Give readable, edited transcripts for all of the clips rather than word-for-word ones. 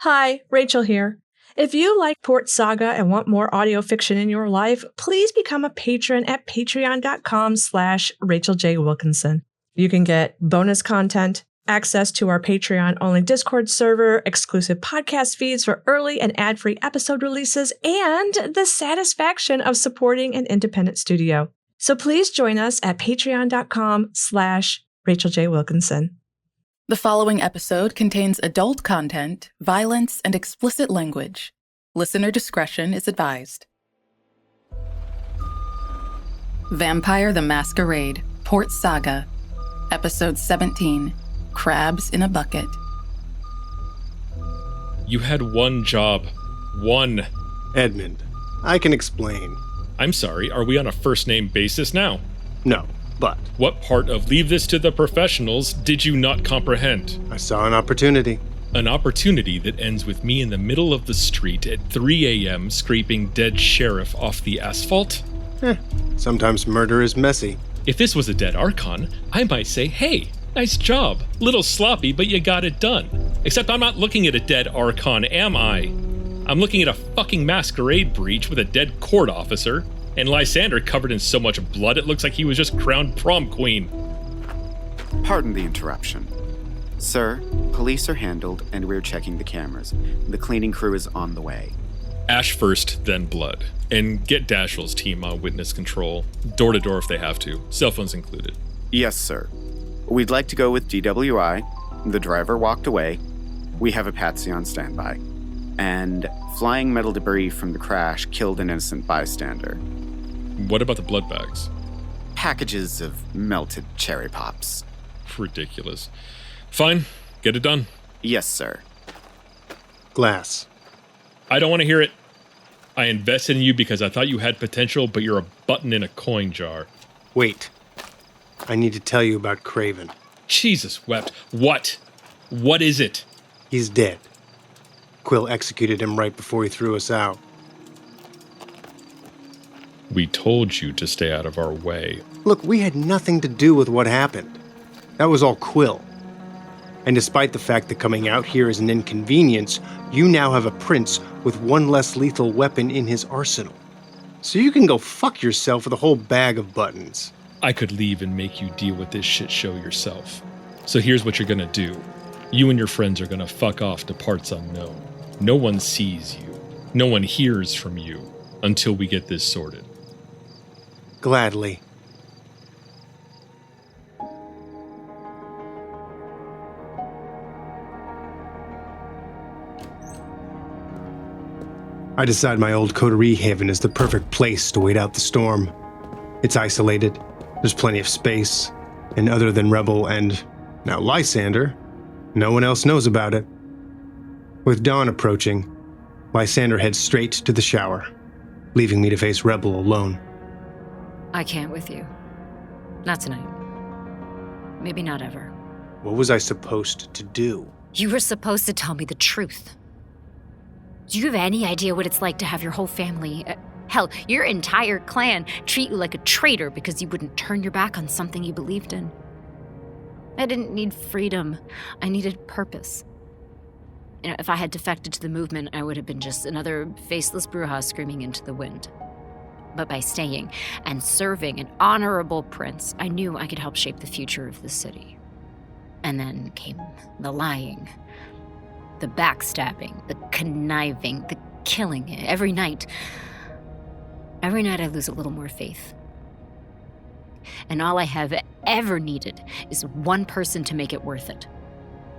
Hi, Rachael here. If you like Port Saga and want more audio fiction in your life, please become a patron at patreon.com/Rachael J. Wilkinson. You can get bonus content, access to our Patreon-only Discord server, exclusive podcast feeds for early and ad-free episode releases, and the satisfaction of supporting an independent studio. So please join us at patreon.com/Rachael J. Wilkinson. The following episode contains adult content, violence, and explicit language. Listener discretion is advised. Vampire the Masquerade, Port Saga, Episode 17, Crabs in a Bucket. You had one job. One. Edmund, I can explain. I'm sorry, are we on a first-name basis now? No, but... What part of leave this to the professionals did you not comprehend? I saw an opportunity. An opportunity that ends with me in the middle of the street at 3 a.m. scraping dead sheriff off the asphalt? Sometimes murder is messy. If this was a dead Archon, I might say, hey, nice job. Little sloppy, but you got it done. Except I'm not looking at a dead Archon, am I? I'm looking at a fucking masquerade breach with a dead court officer, and Lysander covered in so much blood it looks like he was just crowned prom queen. Pardon the interruption. Sir, police are handled and we're checking the cameras. The cleaning crew is on the way. Ash first, then blood. And get Dashiell's team on witness control. Door to door if they have to. Cell phones included. Yes, sir. We'd like to go with DWI. The driver walked away. We have a patsy on standby. And flying metal debris from the crash killed an innocent bystander. What about the blood bags? Packages of melted cherry pops. Ridiculous. Fine, get it done. Yes, sir. Glass. I don't want to hear it. I invested in you because I thought you had potential, but you're a button in a coin jar. Wait. I need to tell you about Craven. Jesus wept. What? What is it? He's dead. Quill executed him right before he threw us out. We told you to stay out of our way. Look, we had nothing to do with what happened. That was all Quill. And despite the fact that coming out here is an inconvenience, you now have a prince with one less lethal weapon in his arsenal. So you can go fuck yourself with a whole bag of buttons. I could leave and make you deal with this shit show yourself. So here's what you're gonna do. You and your friends are gonna fuck off to parts unknown. No one sees you. No one hears from you until we get this sorted. Gladly. I decide my old coterie haven is the perfect place to wait out the storm. It's isolated, there's plenty of space, and other than Rebel and, now Lysander, no one else knows about it. With dawn approaching, Lysander heads straight to the shower, leaving me to face Rebel alone. I can't with you. Not tonight. Maybe not ever. What was I supposed to do? You were supposed to tell me the truth. Do you have any idea what it's like to have your whole family, hell, your entire clan, treat you like a traitor because you wouldn't turn your back on something you believed in? I didn't need freedom. I needed purpose. You know, if I had defected to the movement, I would have been just another faceless Bruja screaming into the wind. But by staying and serving an honorable prince, I knew I could help shape the future of the city. And then came the lying, the backstabbing, the conniving, the killing. Every night I lose a little more faith. And all I have ever needed is one person to make it worth it.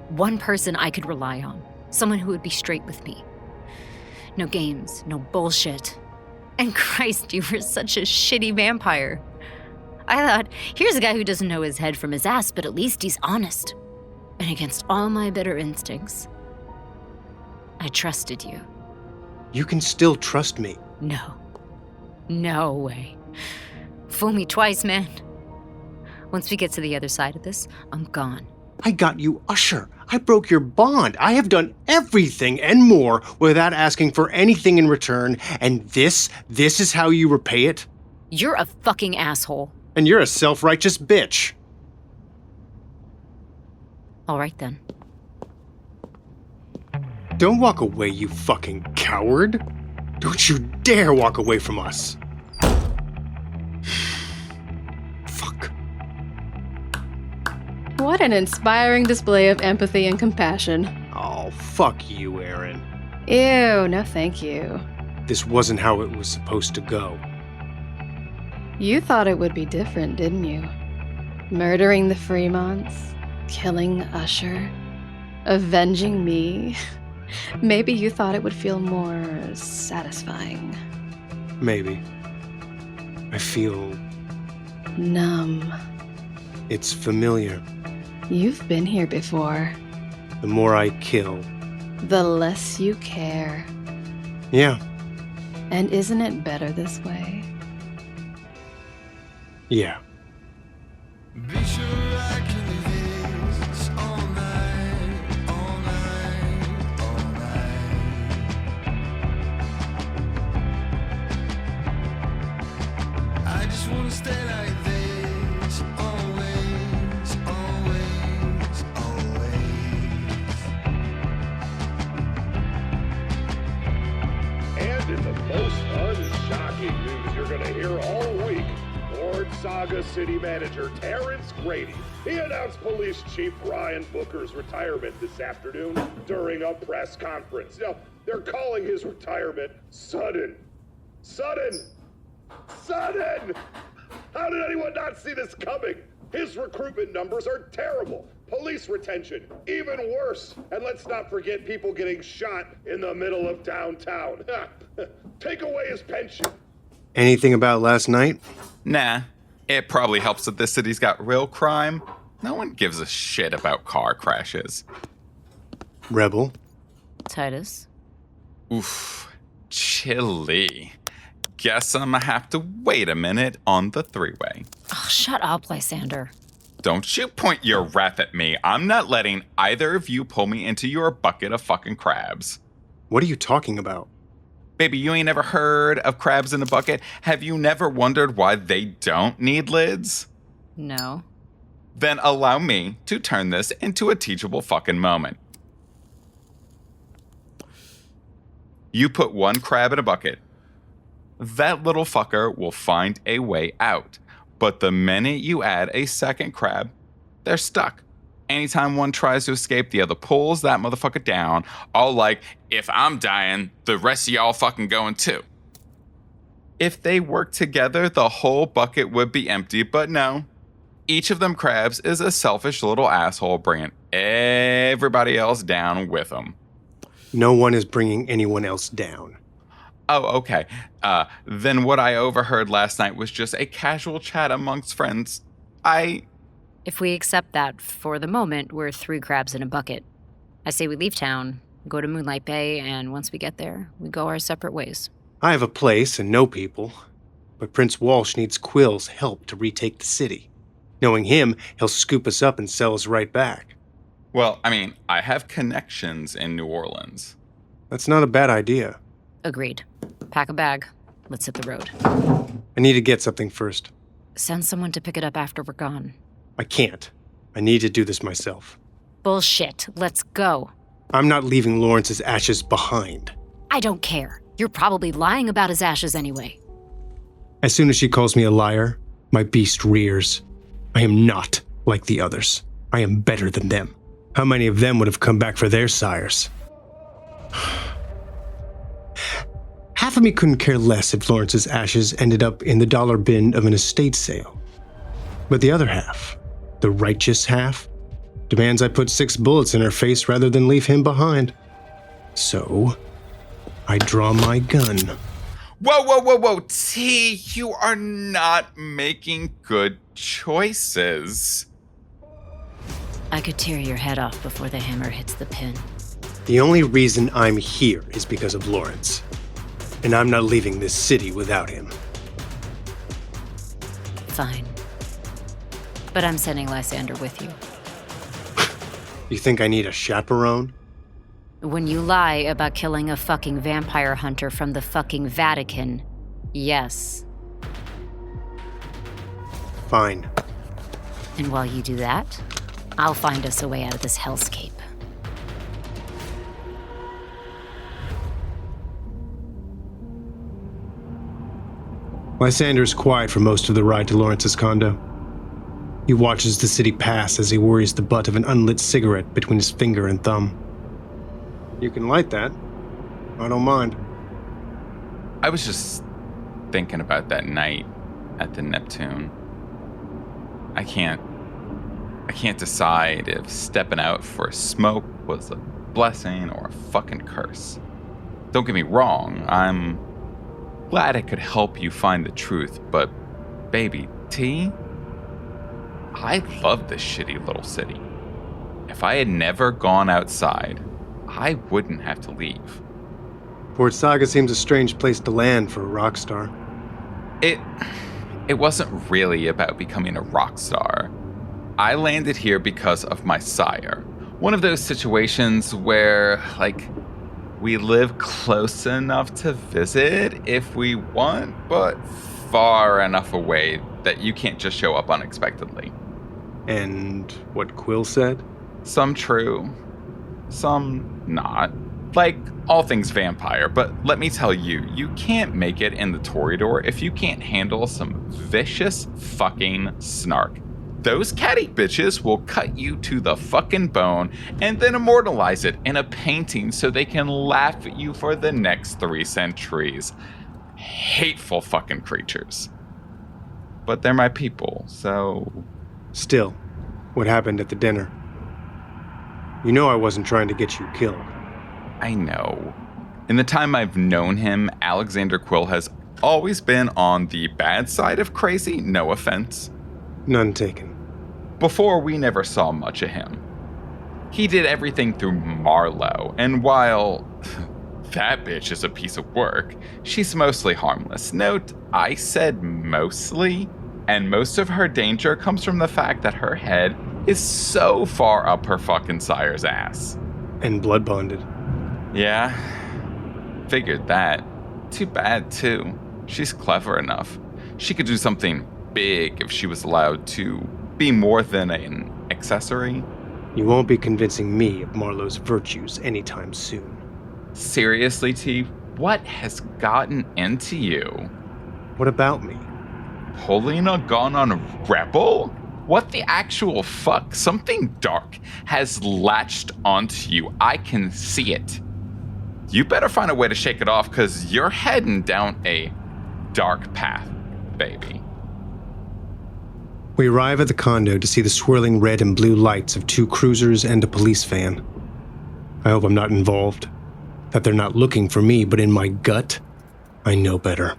One person I could rely on. Someone who would be straight with me. No games, no bullshit. And Christ, you were such a shitty vampire. I thought, here's a guy who doesn't know his head from his ass, but at least he's honest. And against all my bitter instincts, I trusted you. You can still trust me. No. No way. Fool me twice, man. Once we get to the other side of this, I'm gone. I got you Usher. I broke your bond. I have done everything and more without asking for anything in return. And this is how you repay it? You're a fucking asshole. And you're a self-righteous bitch. All right then. Don't walk away, you fucking coward. Don't you dare walk away from us. Fuck. What an inspiring display of empathy and compassion. Oh, fuck you, Aaron. Ew, no thank you. This wasn't how it was supposed to go. You thought it would be different, didn't you? Murdering the Fremonts, killing Usher, avenging me. Maybe you thought it would feel more satisfying. Maybe. I feel... numb. It's familiar. You've been here before. The more I kill... the less you care. Yeah. And isn't it better this way? Yeah. Be sure I can do this all night, all night, all night. I just wanna stay like this, always, always, always. And in the most unshocking news you're gonna hear all week, Saga City Manager Terrence Grady. He announced Police Chief Ryan Booker's retirement this afternoon during a press conference. Now, they're calling his retirement sudden. Sudden! Sudden! How did anyone not see this coming? His recruitment numbers are terrible. Police retention, even worse. And let's not forget people getting shot in the middle of downtown. Take away his pension. Anything about last night? Nah. It probably helps that this city's got real crime. No one gives a shit about car crashes. Rebel? Titus? Oof. Chilly. Guess I'm gonna have to wait a minute on the three-way. Oh, shut up, Lysander. Don't you point your wrath at me. I'm not letting either of you pull me into your bucket of fucking crabs. What are you talking about? Baby, you ain't never heard of crabs in a bucket? Have you never wondered why they don't need lids? No. Then allow me to turn this into a teachable fucking moment. You put one crab in a bucket. That little fucker will find a way out. But the minute you add a second crab, they're stuck. Anytime one tries to escape, the other pulls that motherfucker down, all like, if I'm dying, the rest of y'all fucking going too. If they work together, the whole bucket would be empty, but no. Each of them crabs is a selfish little asshole bringing everybody else down with them. No one is bringing anyone else down. Oh, okay. Then what I overheard last night was just a casual chat amongst friends. If we accept that, for the moment, we're 3 crabs in a bucket. I say we leave town, go to Moonlight Bay, and once we get there, we go our separate ways. I have a place and know people, but Prince Walsh needs Quill's help to retake the city. Knowing him, he'll scoop us up and sell us right back. Well, I mean, I have connections in New Orleans. That's not a bad idea. Agreed. Pack a bag. Let's hit the road. I need to get something first. Send someone to pick it up after we're gone. I can't. I need to do this myself. Bullshit. Let's go. I'm not leaving Lawrence's ashes behind. I don't care. You're probably lying about his ashes anyway. As soon as she calls me a liar, my beast rears. I am not like the others. I am better than them. How many of them would have come back for their sires? Half of me couldn't care less if Lawrence's ashes ended up in the dollar bin of an estate sale. But the other half, the righteous half, demands I put 6 bullets in her face rather than leave him behind. So, I draw my gun. Whoa. T, you are not making good choices. I could tear your head off before the hammer hits the pin. The only reason I'm here is because of Lawrence. And I'm not leaving this city without him. Fine. But I'm sending Lysander with you. You think I need a chaperone? When you lie about killing a fucking vampire hunter from the fucking Vatican, yes. Fine. And while you do that, I'll find us a way out of this hellscape. Lysander's quiet for most of the ride to Lawrence's condo. He watches the city pass as he worries the butt of an unlit cigarette between his finger and thumb. You can light that. I don't mind. I was just thinking about that night at the Neptune. I can't decide if stepping out for a smoke was a blessing or a fucking curse. Don't get me wrong, I'm glad I could help you find the truth, but baby, T, I love this shitty little city. If I had never gone outside, I wouldn't have to leave. Port Saga seems a strange place to land for a rock star. It wasn't really about becoming a rock star. I landed here because of my sire. One of those situations where, we live close enough to visit if we want, but far enough away that you can't just show up unexpectedly. And what Quill said? Some true, some not. Like all things vampire, but let me tell you, you can't make it in the Toreador if you can't handle some vicious fucking snark. Those catty bitches will cut you to the fucking bone and then immortalize it in a painting so they can laugh at you for the next 3 centuries. Hateful fucking creatures. But they're my people, so... Still, what happened at the dinner? You know I wasn't trying to get you killed. I know. In the time I've known him, Alexander Quill has always been on the bad side of crazy, no offense. None taken. Before, we never saw much of him. He did everything through Marlowe, and while that bitch is a piece of work, she's mostly harmless. Note, I said mostly, and most of her danger comes from the fact that her head is so far up her fucking sire's ass. And blood bonded. Yeah, figured that. Too bad, too. She's clever enough. She could do something big if she was allowed to be more than an accessory. You won't be convincing me of Marlowe's virtues anytime soon. Seriously, T, what has gotten into you? What about me? Pulling a gun on a rebel? What the actual fuck? Something dark has latched onto you. I can see it. You better find a way to shake it off, because you're heading down a dark path, baby. We arrive at the condo to see the swirling red and blue lights of 2 cruisers and a police van. I hope I'm not involved. That they're not looking for me, but in my gut, I know better.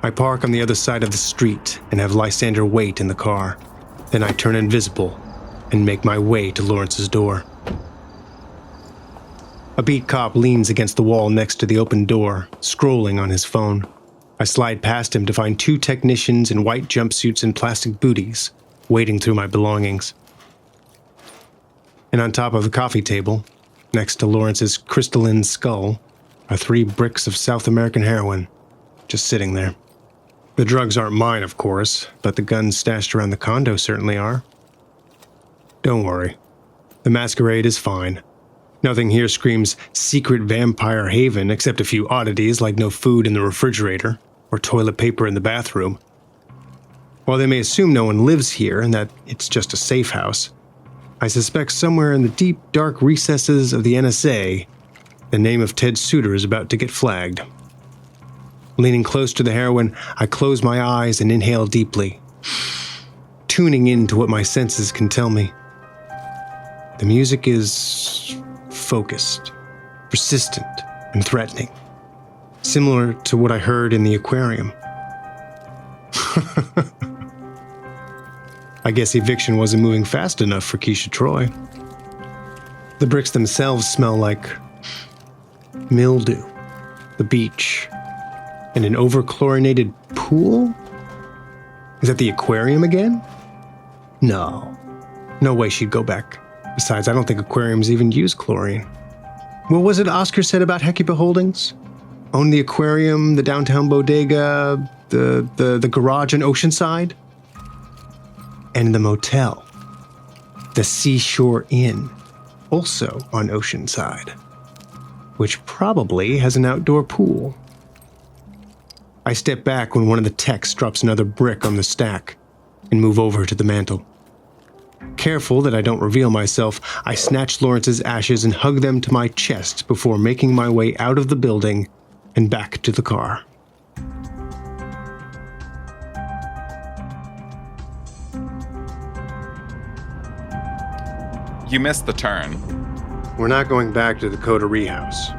I park on the other side of the street and have Lysander wait in the car. Then I turn invisible and make my way to Lawrence's door. A beat cop leans against the wall next to the open door, scrolling on his phone. I slide past him to find 2 technicians in white jumpsuits and plastic booties, wading through my belongings. And on top of the coffee table, next to Lawrence's crystalline skull, are 3 bricks of South American heroin, just sitting there. The drugs aren't mine, of course, but the guns stashed around the condo certainly are. Don't worry. The Masquerade is fine. Nothing here screams secret vampire haven except a few oddities like no food in the refrigerator or toilet paper in the bathroom. While they may assume no one lives here and that it's just a safe house, I suspect somewhere in the deep, dark recesses of the NSA, the name of Ted Suter is about to get flagged. Leaning close to the heroin, I close my eyes and inhale deeply, tuning into what my senses can tell me. The music is focused, persistent, and threatening, similar to what I heard in the aquarium. I guess eviction wasn't moving fast enough for Keisha Troy. The bricks themselves smell like mildew, the beach, and an over-chlorinated pool? Is that the aquarium again? No way she'd go back. Besides, I don't think aquariums even use chlorine. What was it Oscar said about Hecuba Holdings? Own the aquarium, the downtown bodega, the garage in Oceanside? And the motel. The Seashore Inn, also on Oceanside. Which probably has an outdoor pool. I step back when one of the techs drops another brick on the stack and move over to the mantle. Careful that I don't reveal myself, I snatch Lawrence's ashes and hug them to my chest before making my way out of the building and back to the car. You missed the turn. We're not going back to the Coterie house.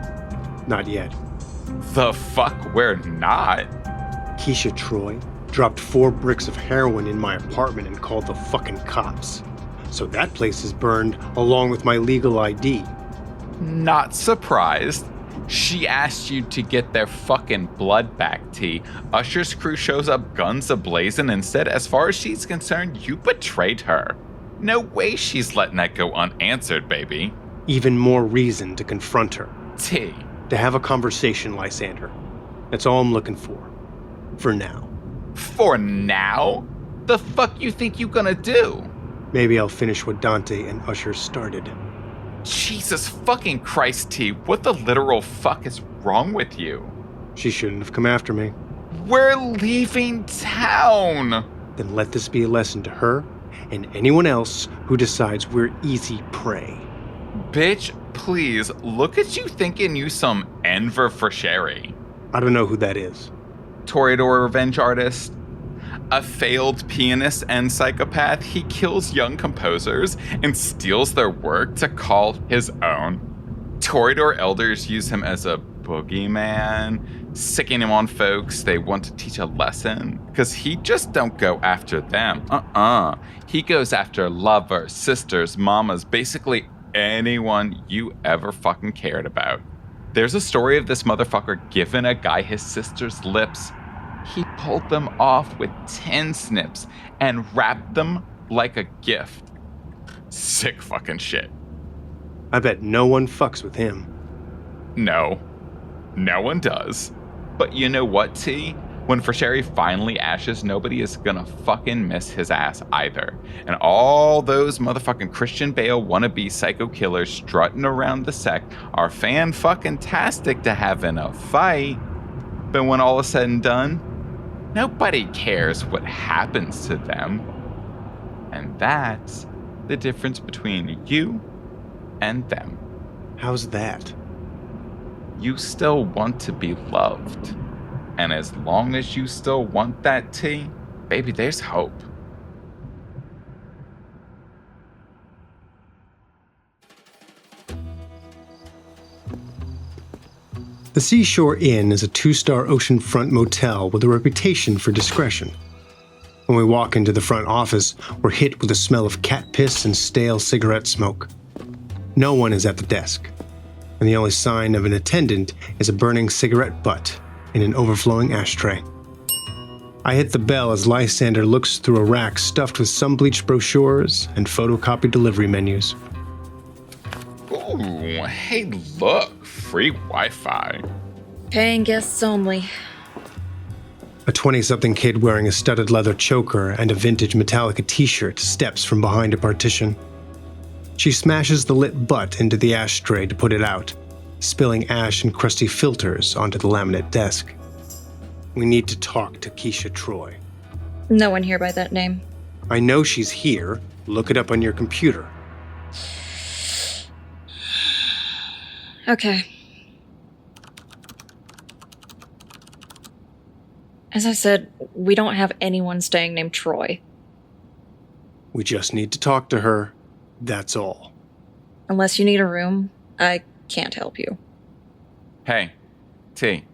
Not yet. The fuck, we're not? Keisha Troy dropped 4 bricks of heroin in my apartment and called the fucking cops. So that place is burned along with my legal ID. Not surprised. She asked you to get their fucking blood back, T. Usher's crew shows up guns ablazing. Instead, as far as she's concerned, you betrayed her. No way she's letting that go unanswered, baby. Even more reason to confront her. T. To have a conversation, Lysander. That's all I'm looking for. For now. For now? The fuck you think you gonna do? Maybe I'll finish what Dante and Usher started. Jesus fucking Christ, T. What the literal fuck is wrong with you? She shouldn't have come after me. We're leaving town. Then let this be a lesson to her and anyone else who decides we're easy prey. Bitch, please, look at you thinking you some Enver for Sherry. I don't know who that is. Toreador revenge artist. A failed pianist and psychopath, he kills young composers and steals their work to call his own. Toreador elders use him as a boogeyman, sicking him on folks they want to teach a lesson, because he just don't go after them. He goes after lovers, sisters, mamas, basically anyone you ever fucking cared about. There's a story of this motherfucker giving a guy his sister's lips. He pulled them off with 10 snips and wrapped them like a gift. Sick fucking shit. I bet no one fucks with him. No one does. But you know what, T? When Frasheri finally ashes, nobody is gonna fucking miss his ass either. And all those motherfucking Christian Bale wannabe psycho killers strutting around the sect are fan-fucking-tastic to have in a fight. But when all is said and done, nobody cares what happens to them. And that's the difference between you and them. How's that? You still want to be loved. And as long as you still want that, T, baby, there's hope. The Seashore Inn is a 2-star oceanfront motel with a reputation for discretion. When we walk into the front office, we're hit with the smell of cat piss and stale cigarette smoke. No one is at the desk, and the only sign of an attendant is a burning cigarette butt in an overflowing ashtray. I hit the bell as Lysander looks through a rack stuffed with sun-bleached brochures and photocopied delivery menus. Ooh, hey look, free Wi-Fi. Paying guests only. A 20-something kid wearing a studded leather choker and a vintage Metallica t-shirt steps from behind a partition. She smashes the lit butt into the ashtray to put it out, spilling ash and crusty filters onto the laminate desk. We need to talk to Keisha Troy. No one here by that name. I know she's here. Look it up on your computer. Okay. As I said, we don't have anyone staying named Troy. We just need to talk to her. That's all. Unless you need a room, I can't help you. Hey, T.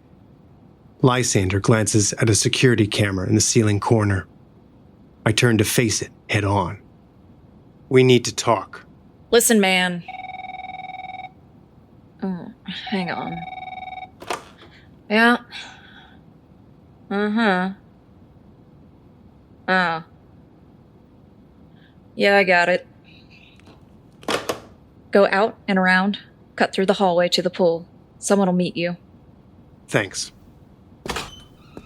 Lysander glances at a security camera in the ceiling corner. I turn to face it head on. We need to talk. Listen, man. Oh, hang on. Yeah. Uh-huh. Oh. Yeah, I got it. Go out and around, cut through the hallway to the pool. Someone will meet you. Thanks.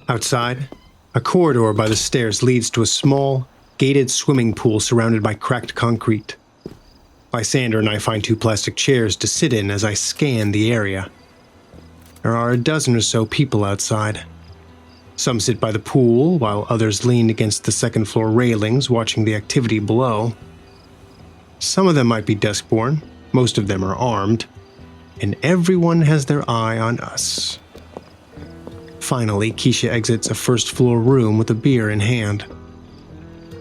Outside, a corridor by the stairs leads to a small, gated swimming pool surrounded by cracked concrete. Lysander and I find 2 plastic chairs to sit in as I scan the area. There are a dozen or so people outside. Some sit by the pool, while others lean against the second-floor railings, watching the activity below. Some of them might be duskborn, most of them are armed, and everyone has their eye on us. Finally, Keisha exits a first-floor room with a beer in hand.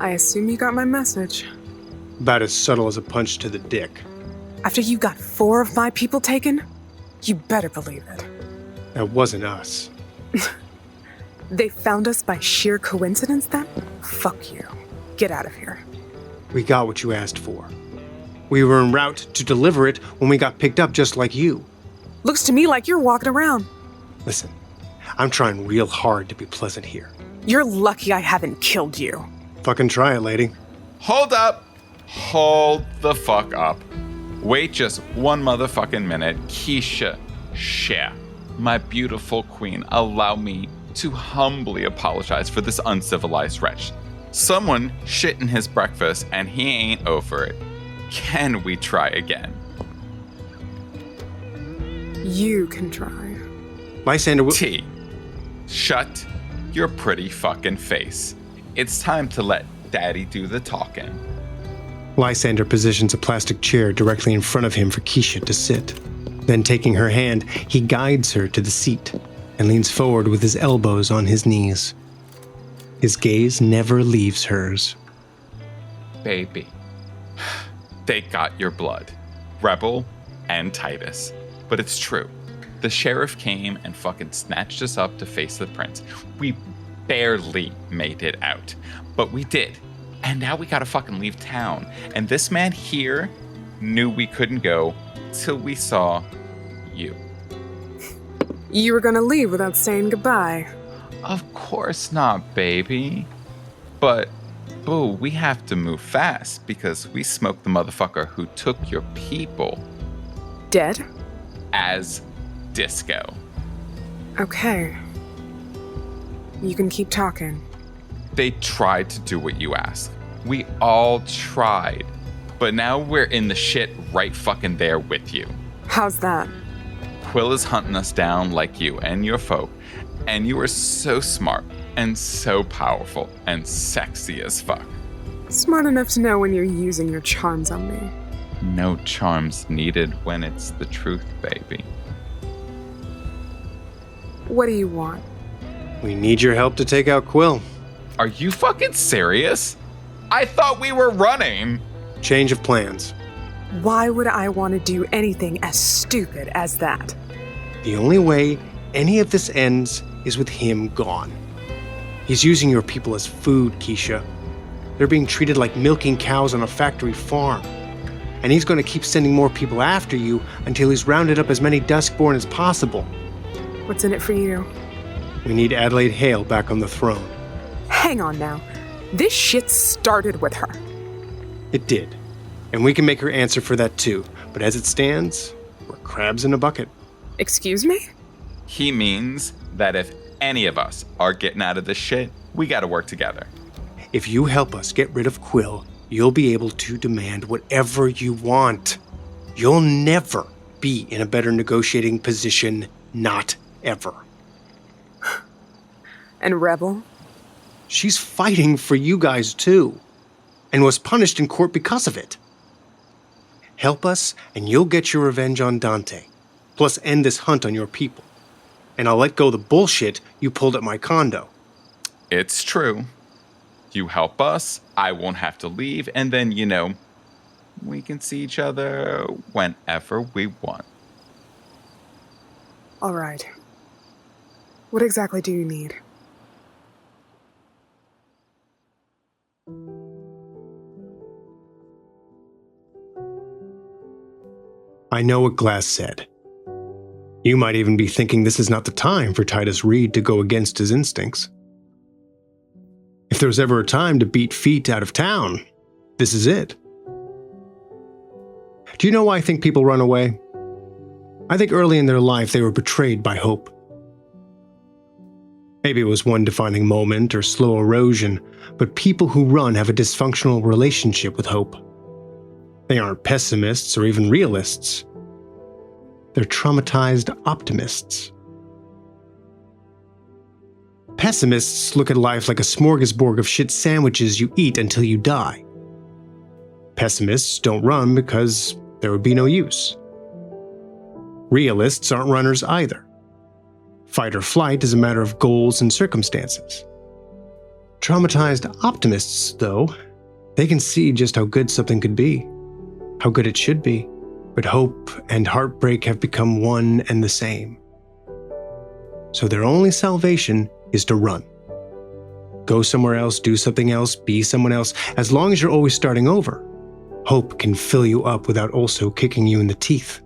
I assume you got my message. About as subtle as a punch to the dick. After you got 4 of my people taken, you better believe it. That wasn't us. They found us by sheer coincidence then? Fuck you. Get out of here. We got what you asked for. We were en route to deliver it when we got picked up just like you. Looks to me like you're walking around. Listen, I'm trying real hard to be pleasant here. You're lucky I haven't killed you. Fucking try it, lady. Hold up. Hold the fuck up. Wait just one motherfucking minute. Keisha, my beautiful queen, allow me to humbly apologize for this uncivilized wretch. Someone shit in his breakfast and he ain't over it. Can we try again? You can try. Lysander will— T, shut your pretty fucking face. It's time to let Daddy do the talking. Lysander positions a plastic chair directly in front of him for Keisha to sit. Then, taking her hand, he guides her to the seat and leans forward with his elbows on his knees. His gaze never leaves hers. Baby, they got your blood. Rebel and Titus. But it's true. The sheriff came and fucking snatched us up to face the prince. We barely made it out. But we did. And now we gotta fucking leave town. And this man here knew we couldn't go till we saw you. You were gonna leave without saying goodbye. Of course not, baby. But, boo, we have to move fast because we smoked the motherfucker who took your people. Dead? As disco. Okay. You can keep talking. They tried to do what you asked. We all tried. But now we're in the shit right fucking there with you. How's that? Quill is hunting us down like you and your folk. And you are so smart and so powerful and sexy as fuck. Smart enough to know when you're using your charms on me. No charms needed when it's the truth, baby. What do you want? We need your help to take out Quill. Are you fucking serious? I thought we were running. Change of plans. Why would I want to do anything as stupid as that? The only way any of this ends is with him gone. He's using your people as food, Keisha. They're being treated like milking cows on a factory farm. And he's going to keep sending more people after you until he's rounded up as many Duskborn as possible. What's in it for you? We need Adelaide Hale back on the throne. Hang on now. This shit started with her. It did. And we can make her answer for that too. But as it stands, we're crabs in a bucket. Excuse me? He means that if any of us are getting out of this shit, we gotta work together. If you help us get rid of Quill, you'll be able to demand whatever you want. You'll never be in a better negotiating position, not ever. And Rebel? She's fighting for you guys too, and was punished in court because of it. Help us, and you'll get your revenge on Dante, plus end this hunt on your people. And I'll let go the bullshit you pulled at my condo. It's true. You help us, I won't have to leave, and then, we can see each other whenever we want. All right. What exactly do you need? I know what Glass said. You might even be thinking this is not the time for Titus Reed to go against his instincts. If there was ever a time to beat feet out of town, this is it. Do you know why I think people run away? I think early in their life they were betrayed by hope. Maybe it was one defining moment or slow erosion, but people who run have a dysfunctional relationship with hope. They aren't pessimists or even realists. They're traumatized optimists. Pessimists look at life like a smorgasbord of shit sandwiches you eat until you die. Pessimists don't run because there would be no use. Realists aren't runners either. Fight or flight is a matter of goals and circumstances. Traumatized optimists, though, they can see just how good something could be, how good it should be, but hope and heartbreak have become one and the same. So their only salvation is to run. Go somewhere else, do something else, be someone else. As long as you're always starting over, hope can fill you up without also kicking you in the teeth.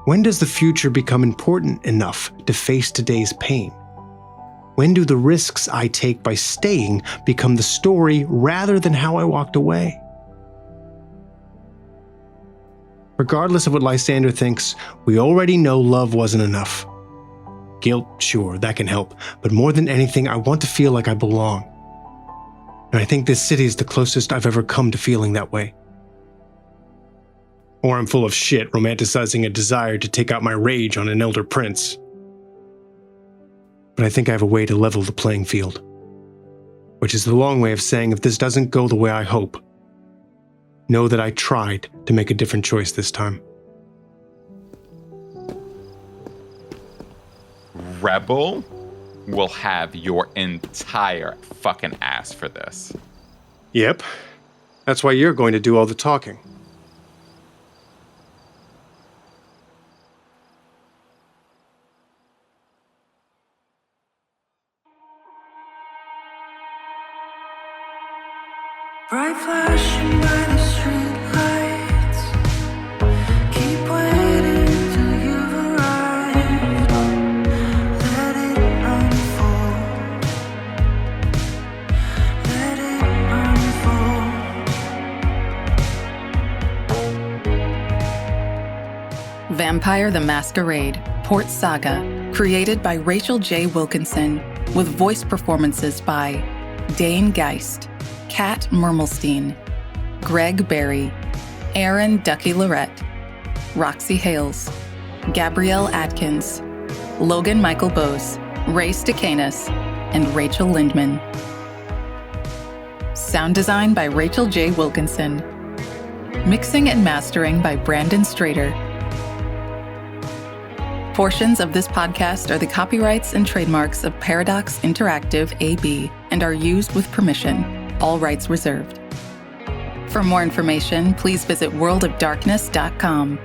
When does the future become important enough to face today's pain? When do the risks I take by staying become the story rather than how I walked away? Regardless of what Lysander thinks, we already know love wasn't enough. Guilt, sure, that can help, but more than anything, I want to feel like I belong. And I think this city is the closest I've ever come to feeling that way. Or I'm full of shit, romanticizing a desire to take out my rage on an elder prince. But I think I have a way to level the playing field. Which is the long way of saying if this doesn't go the way I hope, know that I tried to make a different choice this time. Rebel will have your entire fucking ass for this. Yep. That's why you're going to do all the talking. Bright flashing by the street lights. Keep waiting till you've arrived. Let it unfold. Let it unfold. Vampire the Masquerade, Port Saga, created by Rachael J. Wilkinson, with voice performances by Dain Geist, Kat Mermelstein, Greg Berry, Aaron Duckie Lirette, Roxy Hales, Gabrielle Adkins, Logan Michael Boese, Ray Stakenas, and Rachael Lindman. Sound design by Rachael J. Wilkinson. Mixing and mastering by Brandon Strader. Portions of this podcast are the copyrights and trademarks of Paradox Interactive AB and are used with permission. All rights reserved. For more information, please visit worldofdarkness.com.